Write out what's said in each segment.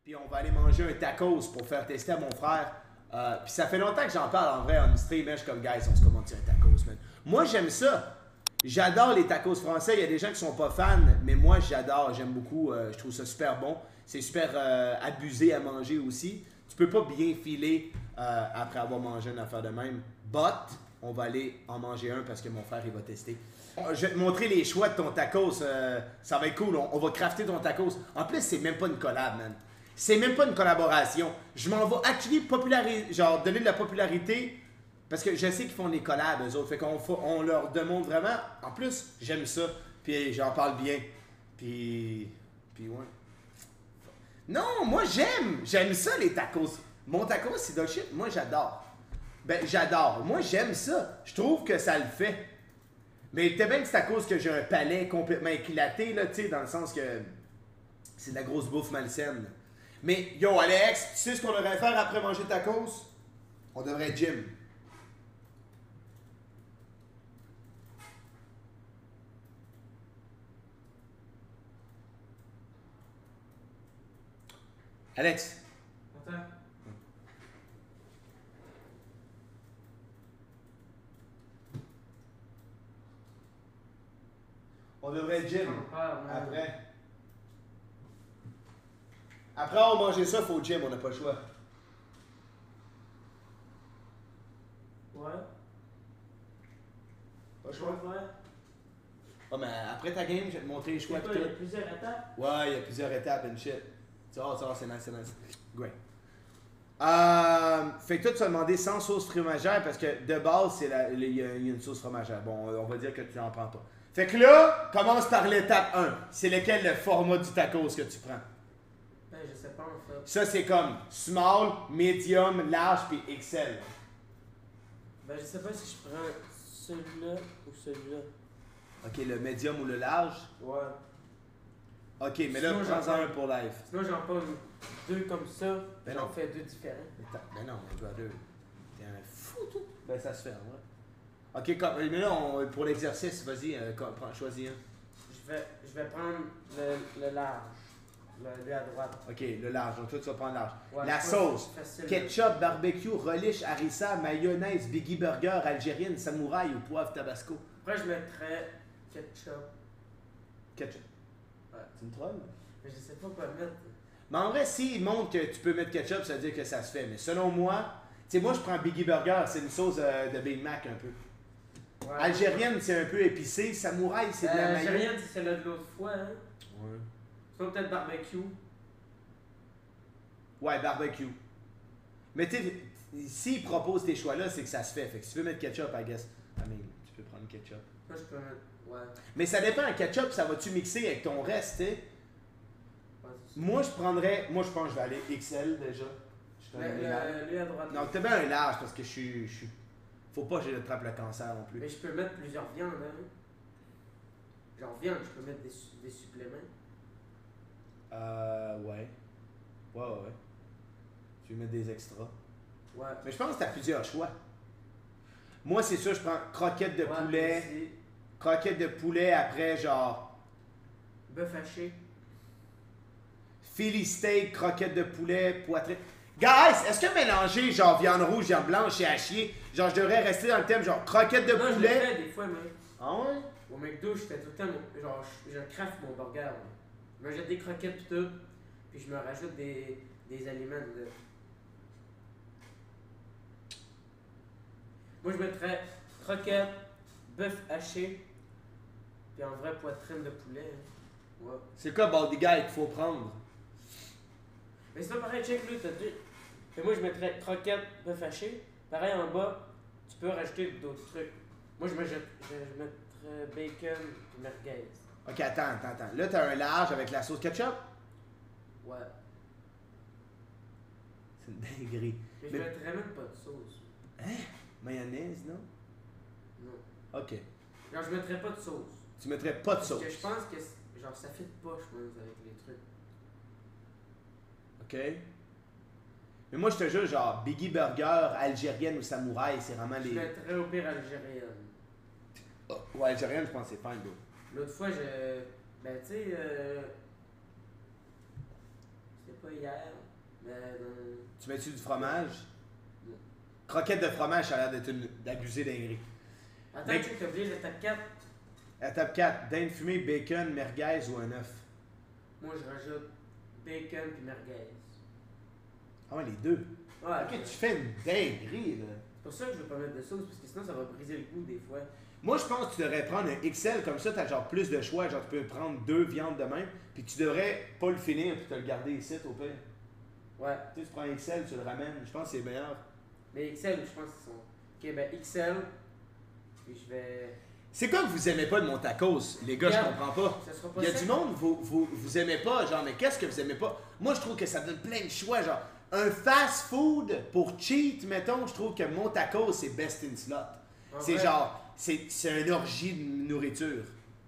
Puis on va aller manger un tacos pour faire tester à mon frère. Puis ça fait longtemps que j'en parle en vrai en stream. Je suis comme, guys, on se commande un tacos, man. Moi, j'aime ça. J'adore les tacos français. Il y a des gens qui sont pas fans, mais moi, j'adore. J'aime beaucoup. Je trouve ça super bon. C'est super abusé à manger aussi. Tu peux pas bien filer après avoir mangé une affaire de même. But, on va aller en manger un parce que mon frère, il va tester. Je vais te montrer les choix de ton tacos. Ça va être cool. On va crafter ton tacos. En plus, c'est même pas une collab, man. C'est même pas une collaboration. Je m'en vais actually populariser, genre donner de la popularité parce que je sais qu'ils font des collabs, eux autres. Fait qu'on leur demande vraiment. En plus, j'aime ça. Puis j'en parle bien. Puis ouais. Non, moi j'aime. J'aime ça, les tacos. Mon tacos, c'est de shit. Moi, j'adore. Ben, j'adore. Moi, j'aime ça. Je trouve que ça le fait. Mais peut-être bien que c'est à cause que j'ai un palais complètement éclaté, là, tu sais, dans le sens que c'est de la grosse bouffe malsaine. Mais, yo, Alex, tu sais ce qu'on devrait faire après manger tacos? On devrait gym. Alex. Attends. On devrait gym. Après. Après avoir mangé ça, faut gym, on n'a pas le choix. Ouais. Pas le choix? Ouais. Ah, mais après ta game, je vais te montrer les choix. Il y a plusieurs étapes? Ouais, il y a plusieurs étapes and shit. Tu vois, c'est nice, c'est nice. Great. Fait que toi, tu as demandé sans sauce fromagère parce que de base, il y a une sauce fromagère. Bon, on va dire que tu n'en prends pas. Fait que là, commence par l'étape 1. C'est lequel le format du tacos que tu prends? Ben, je sais pas en fait. Ça, c'est comme small, medium, large puis XL. Ben, je sais pas si je prends celui-là ou celui-là. Ok, le medium ou le large? Ouais. Ok, mais là, Sinon, prends-en un pour live. Sinon, j'en prends deux comme ça. Ben J'en non. fais deux différents. Ben non, mais tu as deux. T'es un fou, toi. Ben ça se fait, ouais. Ok, mais là, pour l'exercice, vas-y, choisis un. Je vais prendre le large. Lui à droite. Ok, le large. Donc toi, tu vas prendre large. Ouais, la je sauce. facile. Ketchup, barbecue, relish, harissa, mayonnaise, Biggie Burger, algérienne, samouraï ou poivre tabasco. Après, je mettrais ketchup. Ketchup. Ouais. Tu me trolles? Mais je sais pas quoi mettre. Mais en vrai, s'il montre que tu peux mettre ketchup, ça veut dire que ça se fait. Mais selon moi, tu sais, moi, je prends Biggie Burger. C'est une sauce de Big Mac un peu. Ouais. Algérienne, c'est un peu épicé. Samouraï, c'est de la mayo. Algérienne, c'est celle-là de l'autre fois, hein. Ouais. Sinon, peut-être barbecue. Ouais, barbecue. Mais tu sais, s'il propose tes choix-là, c'est que ça se fait. Fait que si tu veux mettre ketchup, I guess. I mean, tu peux prendre ketchup. Moi, je peux mettre. Ouais. Mais ça dépend, un ketchup, ça va-tu mixer avec ton reste, tu sais? Ouais, c'est ça. Moi, je pense que je vais aller XL déjà. Je te donne les larges. Lui à droite. Non, t'as bien un large parce que je suis. Faut pas que j'attrape le cancer non plus. Mais je peux mettre plusieurs viandes, hein. Genre viande, je peux mettre des suppléments. Ouais. Ouais. Tu veux mettre des extras. Ouais. Mais je pense que t'as plusieurs choix. Moi, c'est sûr, je prends croquettes de poulet. Aussi. Croquettes de poulet après, genre. Bœuf haché. Philly steak, croquettes de poulet, poitrine. Guys, est-ce que mélanger genre viande rouge, viande blanche et haché, genre je devrais rester dans le thème genre croquettes de Non, je le poulet? fais des fois, mais. Ah ouais? Au McDo, je fais tout le temps. Genre, je craft mon burger. Là. Je me jette des croquettes pis tout. Puis je me rajoute des aliments. Là. Moi, je mettrais croquettes, bœuf haché. Puis en vrai, poitrine de poulet. Hein. Ouais. C'est quoi Baldy Guy qu'il faut prendre? Mais c'est pas pareil, check lui, t'as dit. Et moi, je mettrais croquettes, bœuf haché. Pareil en bas, tu peux rajouter d'autres trucs. Moi, je mettrais bacon et merguez. Ok, attends. Là, t'as un large avec la sauce ketchup? Ouais. C'est une dinguerie. Mais je Mais- mettrais même pas de sauce. Hein? Mayonnaise, non? Non. Ok. Genre, je mettrais pas de sauce. Tu mettrais pas de Parce sauce. que je pense que genre, ça fit pas, je pense, avec les trucs. Ok? Mais moi, je te jure, genre, Biggie Burger, algérienne ou samouraï, c'est vraiment Je les. mettrais au pire algérienne. Oh, ouais, algérienne, je pense que c'est fine, bro. L'autre fois, ben, tu sais, c'était pas hier. Mais Tu mets-tu du fromage? Non. Croquette de fromage, ça a l'air d'abuser dinguerie. Attends, tu t'as oublié l'étape 4. Étape 4, dinde fumée, bacon, merguez ou un œuf? Moi, je rajoute bacon puis merguez. Ah ouais, les deux. Ouais, ok, tu fais une dinguerie, là. C'est pour ça que je veux pas mettre de sauce, parce que sinon, ça va briser le goût des fois. Moi, je pense que tu devrais prendre un XL, comme ça, t'as genre plus de choix. Genre, tu peux prendre 2 viandes de même, puis tu devrais pas le finir, puis te le garder ici, au pire. Ouais. Tu sais, tu prends un XL, tu le ramènes. Je pense que c'est meilleur. Mais XL, je pense qu'ils sont. Ok, ben XL, puis je vais. C'est quoi que vous aimez pas de mon tacos? Les gars, je comprends pas. Ça sera pas Il y a sec. du monde, vous aimez pas, genre, mais qu'est-ce que vous aimez pas? Moi, je trouve que ça donne plein de choix, genre. Un fast food pour cheat, mettons, je trouve que mon tacos, c'est best in slot. C'est vrai? genre, c'est une orgie de nourriture.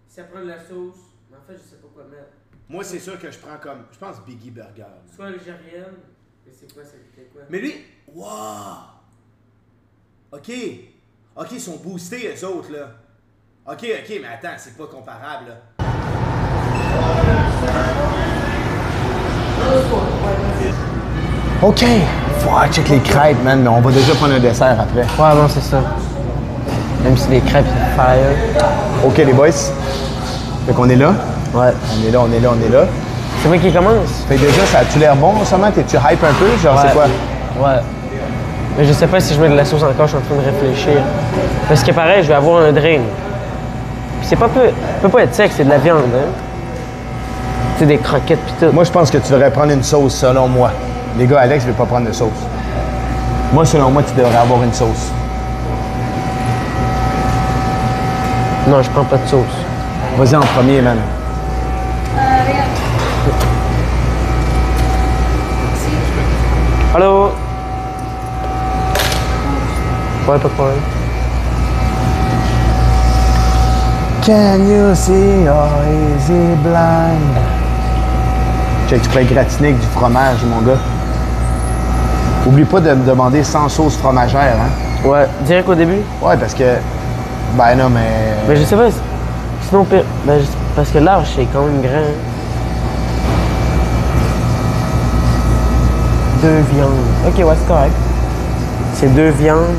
Ça prend de la sauce, mais en fait, je sais pas quoi mettre. Moi, c'est sûr que je prends comme, je pense Biggie Burger. Soit algérienne, mais c'est quoi, c'était quoi? Mais lui, wow! OK. OK, ils sont boostés, eux autres, là. OK, mais attends, c'est pas comparable, là. OK. Faut check les crêpes, man, mais on va déjà prendre un dessert après. Ouais, non, c'est ça. Même si les crêpes, c'est fire. OK, les boys. Fait qu'on est là. Ouais. On est là. C'est moi qui commence? Fait que déjà, ça a-tu l'air bon en ce moment? T'es-tu hype un peu? Genre, Ouais. c'est quoi? Ouais. Mais je sais pas si je mets de la sauce encore, je suis en train de réfléchir. Parce que pareil, je vais avoir un drain. Puis c'est pas peut pas être sec, c'est de la viande, hein. C'est des croquettes pis tout. Moi, je pense que tu devrais prendre une sauce, selon moi. Les gars, Alex veut pas prendre de sauce. Moi, selon moi, tu devrais avoir une sauce. Non, je prends pas de sauce. Vas-y en premier, man. Allô? Ouais, pas de problème. Can you see your easy blind? Check, tu pourrais gratiner avec du fromage, mon gars. Oublie pas de me demander sans sauce fromagère, hein? Ouais, direct au début? Ouais, parce que... Ben non, mais... Mais je sais pas, sinon, ben, parce que l'arche, c'est quand même grand. Deux viandes. Ok, ouais, c'est correct. C'est deux viandes.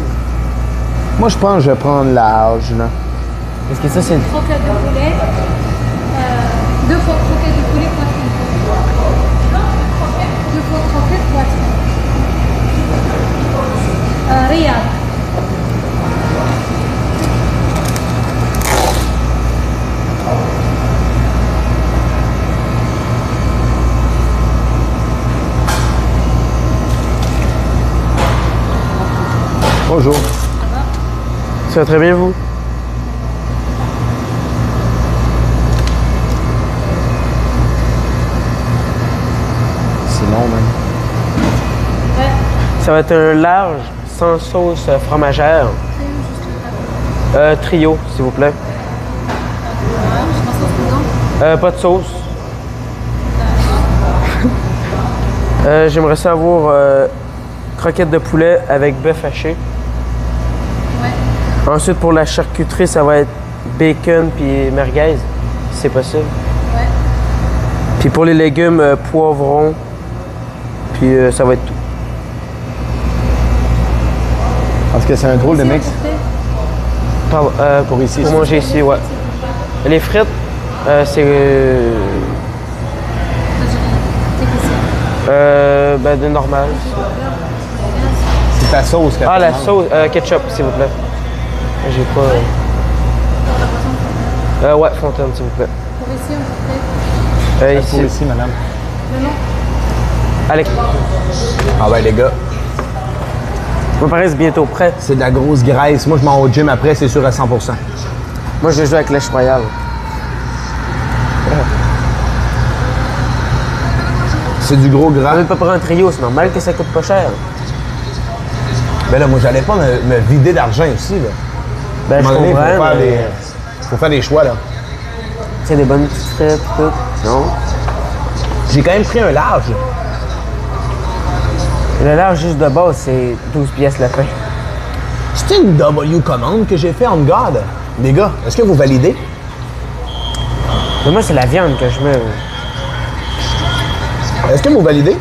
Moi, je pense que je vais prendre large, là. Est-ce que ça, c'est... Croquettes de poulet, 2 fois croquettes de poulet, poitrine. 2 fois croquettes, poitrine. Riyad. Bonjour. Ça va très bien, vous? C'est long, man. Ça va être un large, sans sauce fromagère. Trio, s'il vous plaît. Pas de sauce. J'aimerais savoir croquettes de poulet avec bœuf haché. Ouais. Ensuite, pour la charcuterie, ça va être bacon puis merguez, si c'est possible. Ouais. Puis pour les légumes, poivrons, puis ça va être tout. Parce que c'est un drôle de mix. Pardon, Pour ici, pour c'est- manger ici, ouais. Les frites, c'est... ben, de normal. C'est ta sauce. Ah, la sauce, ketchup, s'il vous plaît. J'ai pas... ouais, fontaine, s'il vous plaît. Pour ici, on peut Ici. Pour ici, madame. le nom. Allez, Ah ouais, les gars. on paraît c'est bientôt prêt. C'est de la grosse graisse. Moi, je m'en vais au gym après, c'est sûr à 100%. Moi, je joue avec Clash Royale. C'est du gros On gras. veut pas prendre un trio, c'est normal que ça coûte pas cher. Ben là, moi, j'allais pas me vider d'argent ici, là. Ben, À un je moment donné, comprends, faut faire, mais... faut faire des choix, là. Tu sais, des bonnes petites frites et tout. Non? J'ai quand même pris un large. Le large juste de base, c'est 12 pièces la fin. C'était une W commande que j'ai fait en God. Les gars, est-ce que vous validez? Mais moi, c'est la viande que je mets. Est-ce que vous validez?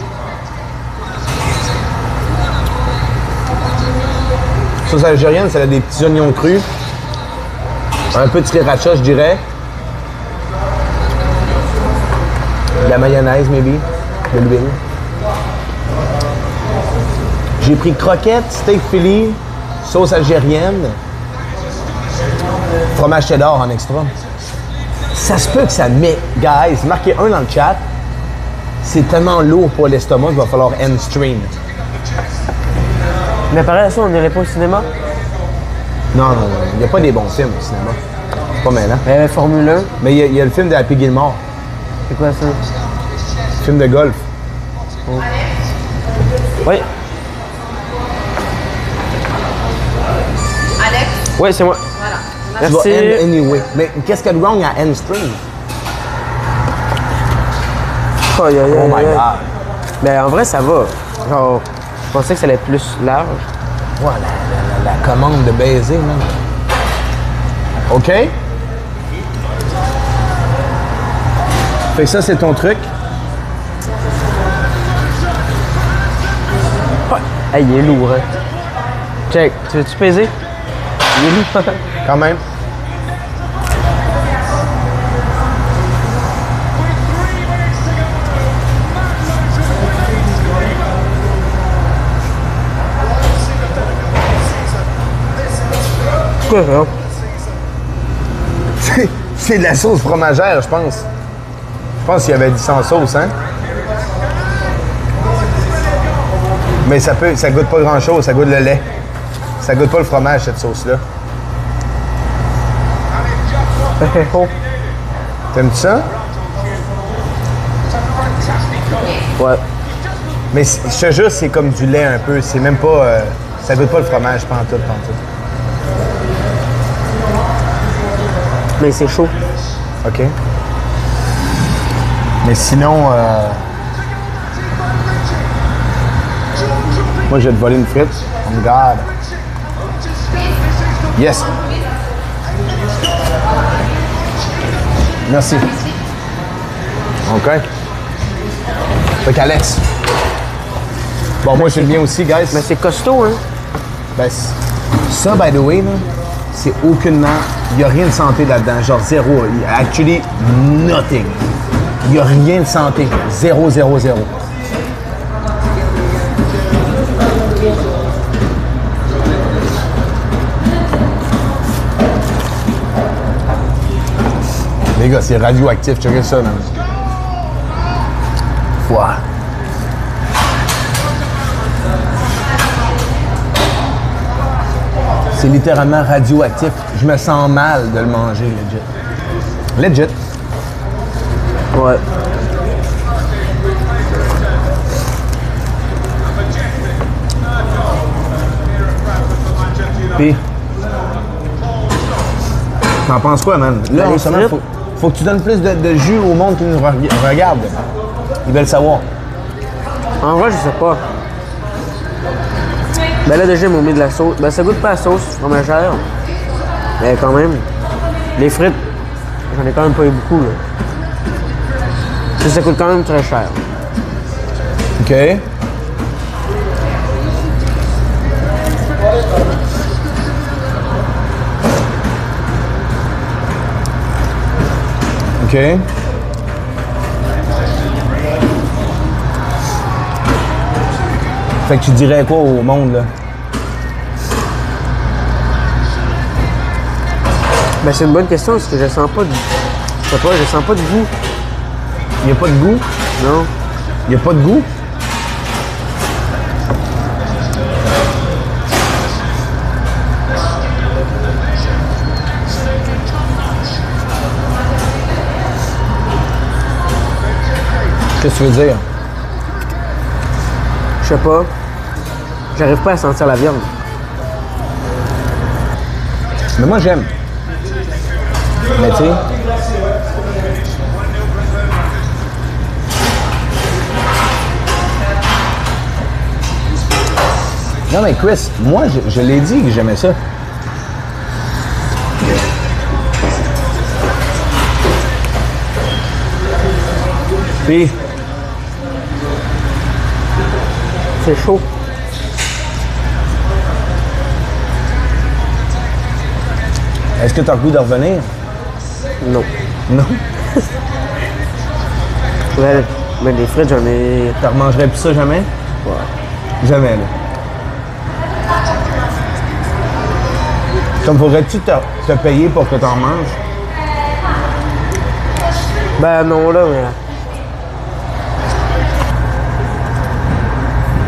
Sauce algérienne, c'est des petits oignons crus. Un peu de sriracha, je dirais. De la mayonnaise, maybe. De l'huile. J'ai pris croquettes, steak Philly, sauce algérienne, fromage cheddar en extra. Ça se peut que ça met, guys, marquez un dans le chat. C'est tellement lourd pour l'estomac qu'il va falloir end stream. Mais pareil à ça, on n'irait pas au cinéma? Non, non, non. Il n'y a pas des bons films au cinéma. C'est pas maintenant. Il y avait Formule 1. Mais il y a le film de Happy Gilmore. C'est quoi ça? Film de golf. Oh. Oui. Alex, Oui, c'est moi. voilà. Tu vas Merci. end anyway. Mais qu'est-ce qu'il y a de wrong à end stream? Oh, Oh my god. Ben, en vrai, ça va. Genre, je pensais que ça allait être plus large. Ouais, la commande de baiser, man. OK? Fait que ça, c'est ton truc. Hey, il est lourd, hein. Check, tu veux-tu peser? Il est lourd. Quand même. Quoi, ça? C'est de la sauce fromagère, je pense. Je pense qu'il y avait dit sans sauce, hein? Mais ça goûte pas grand-chose, ça goûte le lait. Ça goûte pas le fromage, cette sauce-là. T'aimes-tu ça? Ouais. Mais je te jure, c'est comme du lait un peu. C'est même pas... ça goûte pas le fromage, pantoute, pantoute. Mais c'est chaud. OK. Mais sinon... moi, je vais te voler une frite. On me garde. Yes. Merci. OK. Fait qu'Alex. Bon, moi, j'ai le mien aussi, guys. Mais c'est costaud, hein? Ben, ça, by the way, là, c'est aucunement... Il n'y a rien de santé là-dedans. Genre zéro. Actually, nothing. Il n'y a rien de santé. Zéro, zéro, zéro. Les gars, c'est radioactif. Checkez ça, man. Ouah. C'est littéralement radioactif. Je me sens mal de le manger, legit. Legit. Ouais. Puis, t'en penses quoi, man? Là, Ben, en ce moment, les faut que tu donnes plus de jus au monde qui nous regarde. Ils veulent savoir. En vrai, je sais pas. Ben là, déjà, ils m'ont mis de la sauce. Ben, ça goûte pas la sauce fromagère. Mais quand même, les frites, j'en ai quand même pas eu beaucoup, là. Ça coûte quand même très cher. OK. OK. Fait que tu dirais quoi au monde, là? Ben, c'est une bonne question parce que je sens pas de. Je sais pas, je sens pas de goût. Il n'y a pas de goût? Non. Il n'y a pas de goût? Qu'est-ce que tu veux dire? Je sais pas. J'arrive pas à sentir la viande. Mais moi, j'aime. Mais tu sais... Non, mais Chris, moi, je l'ai dit que j'aimais ça. Puis, C'est chaud. Est-ce que t'as le goût de revenir? Non. Non. Ouais, mais les frites, j'en ai. Tu remangerais plus ça jamais? Ouais. Jamais, là. Comme faudrait-tu te payer pour que t'en manges? Ben non, là, mais.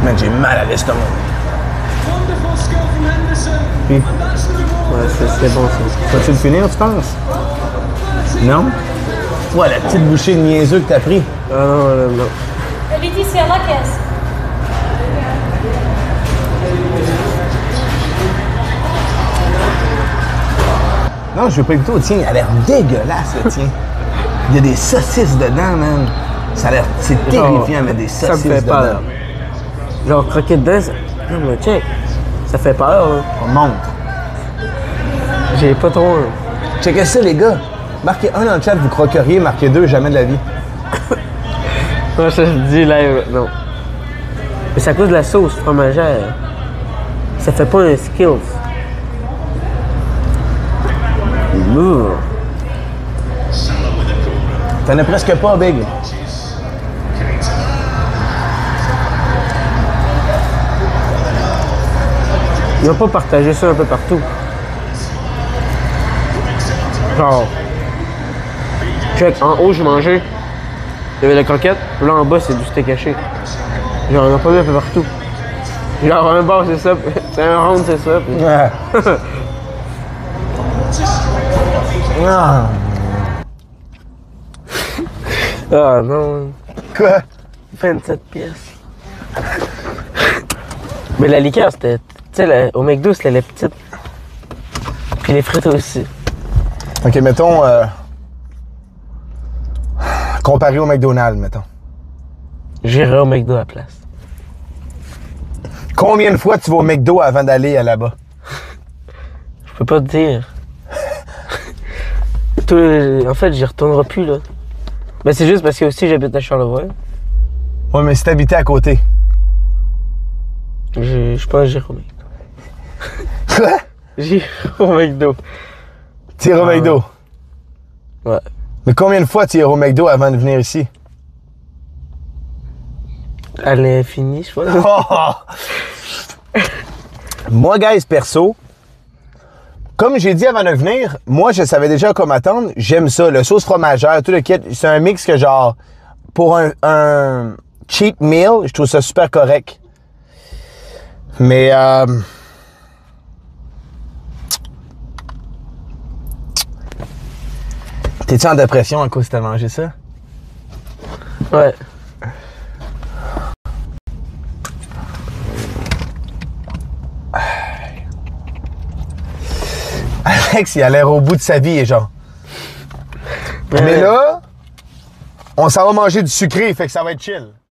Man, j'ai mal à l'estomac. Puis, Ouais, c'est bon, ça. vas-tu le finir, tu penses? Non? Ouais, la petite bouchée de niaiseux que t'as pris. Ah non, non. Laetitia, la caisse. Non, je veux pas écouter au tien. Il a l'air dégueulasse, le tien. Il y a des saucisses dedans, man. Ça a l'air... C'est terrifiant, mais des Ça me saucisses fait dedans. peur. Genre, croquer dedans, ça... Non, mais check. Ça fait peur, là. On monte. J'ai pas trop. Là. Checkez ça, les gars. Marquez 1 dans le chat, vous croqueriez. Marquez 2, jamais de la vie. Moi, je te dis live, non. Mais c'est à cause de la sauce fromagère. Ça fait pas un skills. Ouh. T'en as presque pas, Big. Ils n'ont pas partagé ça un peu partout. Genre, check, en haut, j'ai mangé. Il y avait la croquette, puis là en bas, c'est du steak haché. Genre, on a pas mis un peu partout. Genre, un bord, c'est ça, c'est un round, c'est ça. Puis... Ouais. Ah. Ah non, Quoi? 27 pièces. Mais la liqueur, c'était. Tu sais, au McDo, c'était les petites. Puis les frites aussi. OK, mettons... comparé au McDonald's, mettons. J'irai au McDo à la place. Combien de fois tu vas au McDo avant d'aller à là-bas? Je peux pas te dire. En fait, j'y retournerai plus, là. Mais c'est juste parce que aussi j'habite à Charlevoix. Ouais, mais si t'habitais à côté. Je pense que j'irai au McDo. Quoi? J'irai au McDo. Tu iras au McDo. Ouais. Mais combien de fois tu iras au McDo avant de venir ici? À l'infini, je pense. Moi, guys, perso, comme j'ai dit avant de venir, moi, je savais déjà quoi m'attendre. J'aime ça, le sauce fromagère, tout le kit. C'est un mix que, genre, pour un cheap meal, je trouve ça super correct. Mais, t'es-tu en dépression à cause que t'as mangé ça? Ouais. Alex, il a l'air au bout de sa vie, genre. Mais là, on s'en va manger du sucré, fait que ça va être chill.